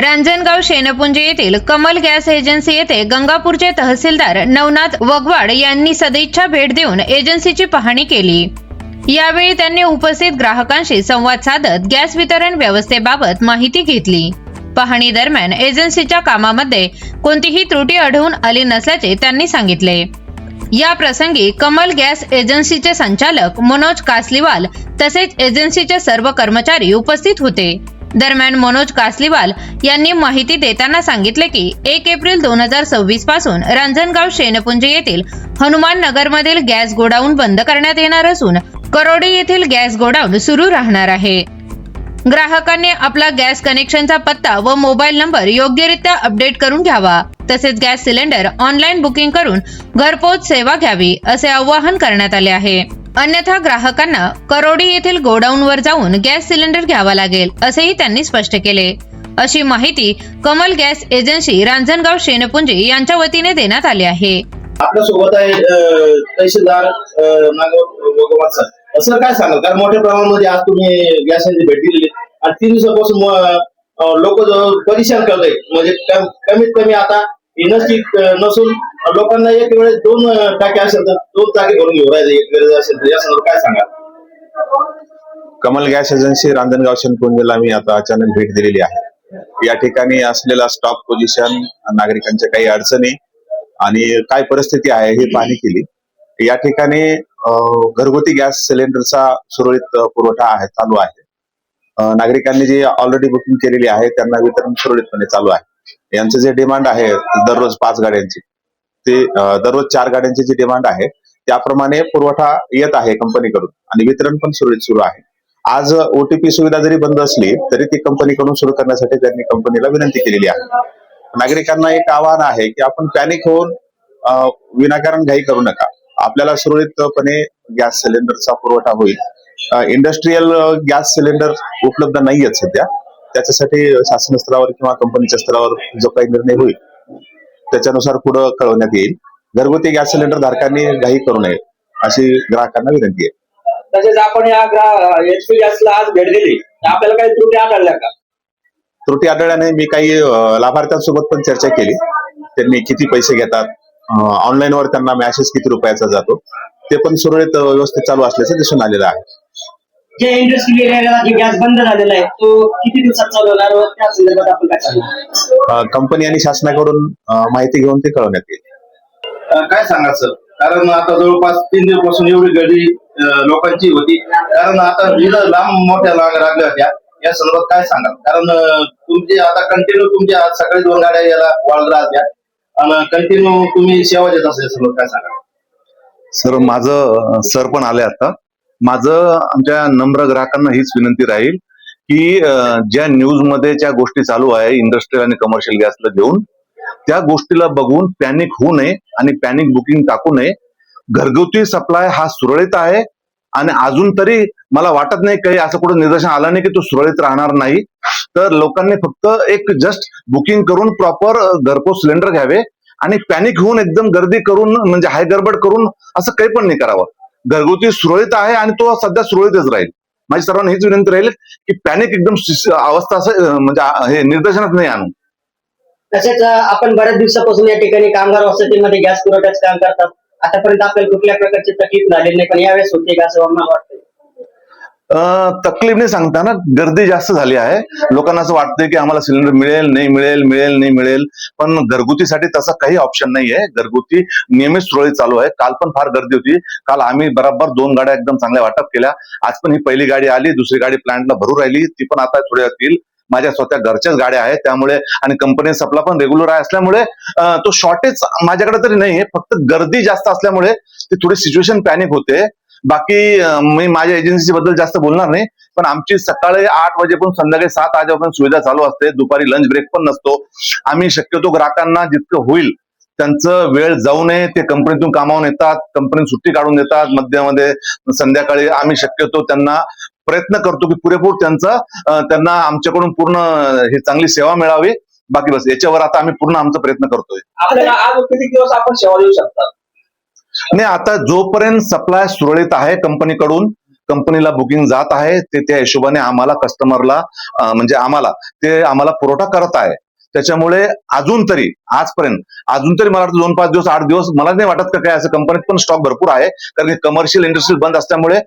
रांजणगाव शेनपुंजी येथील Kamal gas agency येथे गंगापूरचे तहसीलदार नवनाथ वगवाड यांनी सदिच्छा भेट देऊन एजन्सीची पाहणी केली। यावेळी त्यांनी उपस्थित ग्राहकांशी संवाद साधत गॅस वितरण व्यवस्थेबाबत माहिती घेतली। पाहणी दरम्यान एजन्सीच्या कामामध्ये कोणतीही त्रुटी आढळून आली नसल्याचे त्यांनी सांगितले। या प्रसंगी कमल गॅस एजन्सीचे संचालक मनोज कासलीवाल तसेच एजन्सीचे सर्व कर्मचारी उपस्थित होते। दरम्यान मनोज कासलीवाल यांनी माहिती देताना सांगितले की 1 एप्रिल 2026 पासून रांजणगाव शेनपुंजी येथील हनुमान नगरमधील गॅस गोडाऊन बंद करण्यात येणार असून करोडी येथील गॅस गोडाऊन सुरू राहणार आहे। ग्राहकांनी आपला गॅस कनेक्शनचा पत्ता व मोबाईल नंबर योग्यरित्या अपडेट करून घ्यावा, तसेच गॅस सिलेंडर ऑनलाईन बुकिंग करून घरपोच सेवा घ्यावी असे आवाहन करण्यात आले आहे। अन्यथा ग्राहकांना करोडी येथील गोडाऊनवर जाऊन गॅस सिलेंडर घ्यावा लागेल असेही त्यांनी स्पष्ट केले। अशी माहिती कमल गॅस एजन्सी रांजणगाव शेनपुंजी यांच्या वतीने देण्यात आली आहे। आपल्या सोबत आहे तहसीलदार नागवड सर। सर काय सांगाल, कारण मोठ्या प्रमाणामध्ये आज तुम्ही गॅसची भेट दिलेली आणि 3 दिवसापासून लोक परेशान करताय, म्हणजे कमीत कमी आता इनस्टिक नसून लोकांना एक वेळेस 2 टाके असेल तर 2 टाके भरून घेऊन राहिले एक गरज असेल तर, या संदर्भात काय सांगाल? कमल गॅस एजन्सी रांजणगाव शेनपुंजीला मी आता अचानक भेट दिलेली आहे। या ठिकाणी असलेला स्टॉक पोझिशन, नागरिकांच्या काही अडचणी आणि काय परिस्थिती आहे हे पाहणी केली। या ठिकाणी घरगुती गॅस सिलेंडरचा सुरळीत पुरवठा आहे, चालू आहे। नागरिकांनी जी ऑलरेडी बुकिंग केलेली आहे त्यांना वितरण सुरळीतपणे चालू आहे। यांचं जे डिमांड आहे दररोज 5 गाड्यांची, ते दररोज 4 गाड्यांची जी डिमांड आहे त्याप्रमाणे पुरवठा येत आहे कंपनीकडून आणि वितरण पण सुरळीत सुरू आहे। आज OTP सुविधा जरी बंद असली तरी ती कंपनीकडून सुरू करण्यासाठी त्यांनी कंपनीला विनंती केलेली आहे। नागरिकांना एक आवाहन आहे की आपण पॅनिक होऊन विनाकारण घाई करू नका। आपल्याला सुरळीतपणे गॅस सिलेंडरचा पुरवठा होईल। इंडस्ट्रीयल गॅस सिलेंडर उपलब्ध नाहीयेत सध्या, त्याच्यासाठी शासन स्तरावर किंवा कंपनीच्या स्तरावर जो काही निर्णय होईल त्याच्यानुसार पुढे कळवण्यात येईल। घरगुती गॅस सिलेंडर धारकांनी घाई करू नये अशी ग्राहकांना विनंती आहे। तसेच आपण या HP गॅसला आज भेट दिली, आपल्याला काही त्रुटी आढळल्या का? त्रुटी आढळल्याने मी काही लाभार्थ्यांसोबत पण चर्चा केली। त्यांनी किती पैसे घेतात, ऑनलाईन वर त्यांना मेसेज किती रुपयाचा जातो, ते पण सुरळीत व्यवस्थित चालू असल्याचं दिसून आलेलं आहे। जे इंडस्ट्रियल एरियाला जे गॅस बंद झालेला आहे तो किती दिवसात चालू होणार व त्या संदर्भात आपण काय सांगू? कंपनी आणि शासनाकडून माहिती घेऊन ते कळवण्यात येईल। काय सांगा सर, कारण आता जवळपास 3 दिवसापासून एवढी गर्दी लोकांची होती, कारण आता लांब मोठ्या लागल्या होत्या, या संदर्भात काय सांगाल? कारण तुमची आता कंटिन्यू तुमच्या सकाळी 2 गाड्या याला वाढत राहत्या आणि कंटिन्यू तुम्ही सेवा देत असेल, संदर्भात काय सांगाल? सर, माझं सर पण आले आता। माझं आमच्या नम्र ग्राहकांना हीच विनंती राहील की ज्या न्यूज मध्ये ज्या गोष्टी चालू आहे इंडस्ट्रियल आणि कमर्शियल गॅसला घेऊन, त्या गोष्टीला बघून पॅनिक होऊ नये आणि पॅनिक बुकिंग टाकू नये। घरगुती सप्लाय हा सुरळीत आहे आणि अजून तरी मला वाटत नाही काही असं कुठं निदर्शन आलं नाही की तो सुरळीत राहणार नाही। तर लोकांनी फक्त एक जस्ट बुकिंग करून प्रॉपर घरपोच सिलेंडर घ्यावे आणि पॅनिक होऊन एकदम गर्दी करून म्हणजे हाय गडबड करून असं काही पण नाही करावं। घरगुती सुरळीत आहे आणि तो सध्या सुरळीतच राहील। माझी सर्वांना हीच विनंती राहील की पॅनिक एकदम अवस्था असं म्हणजे हे निदर्शनात नाही आणू। तसेच आपण बऱ्याच दिवसापासून या ठिकाणी कामगार वसतीमध्ये गॅस पुरवठ्याचं काम करतात, आतापर्यंत आपल्याला कुठल्या प्रकारची तकलीफ झालेली नाही, पण यावेळेस होते का असं मला वाटतं? तकलीफ नाही सांगता ना, गर्दी जास्त झाली आहे। लोकांना असं वाटतंय की आम्हाला सिलेंडर मिळेल नाही मिळेल, मिळेल नाही मिळेल, पण घरगुतीसाठी तसा काही ऑप्शन नाहीये। घरगुती नियमित सुरळीत चालू आहे। काल पण फार गर्दी होती, काल आम्ही बरोबर 2 गाड्या एकदम चांगल्या वाटप केल्या। आज पण ही पहिली गाडी आली, दुसरी गाडी प्लांटला भरू राहिली, ती पण आता थोड्या येईल। माझ्या स्वतः घरच्याच गाड्या आहेत, त्यामुळे आणि कंपनी सप्लाय पण रेग्युलर आहे असल्यामुळे तो शॉर्टेज माझ्याकडे तरी नाहीये। फक्त गर्दी जास्त असल्यामुळे ती थोडी सिच्युएशन पॅनिक होते। बाकी मी माझ्या एजन्सी बद्दल जास्त बोलणार नाही, पण आमची सकाळी 8 वाजेपासून संध्याकाळी 7 वाजेपर्यंत सुविधा चालू असते। दुपारी लंच ब्रेक पण नसतो। आम्ही शक्यतो ग्राहकांना जितकं होईल त्यांचं वेळ जाऊ नये, ते कंपनीतून कामावून येतात, कंपनी सुट्टी काढून देतात मध्यमध्ये संध्याकाळी। आम्ही शक्यतो त्यांना प्रयत्न करतो की पुरेपूर त्यांना आमच्याकडून पूर्ण ही चांगली सेवा मिळावी। बाकी बस याच्यावर आता आम्ही पूर्ण आमचा प्रयत्न करतोय। आपल्याला आज किती दिवस आपण सेवा देऊ शकता? नाही, आता जोपर्यंत सप्लाय सुरळीत आहे कंपनीकडून कंपनीला बुकिंग जात आहे, ते त्या हिशोबाने आम्हाला कस्टमरला म्हणजे आम्हाला पुरवठा करत आहे. त्याच्यामुळे अजून तरी मला वाटतं 2-5 दिवस 8 दिवस मला नाही वाटत का काय असं, कंपनीत पण स्टॉक भरपूर आहे, कारण कमर्शियल इंडस्ट्री बंद असल्यामुळे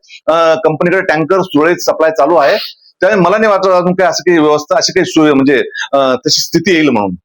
कंपनीकडे टँकर सुरळीत सप्लाय चालू आहे. त्यामुळे मला नाही वाटत अजून काय असं काही व्यवस्था अशी काही म्हणजे तशी स्थिती येईल म्हणून.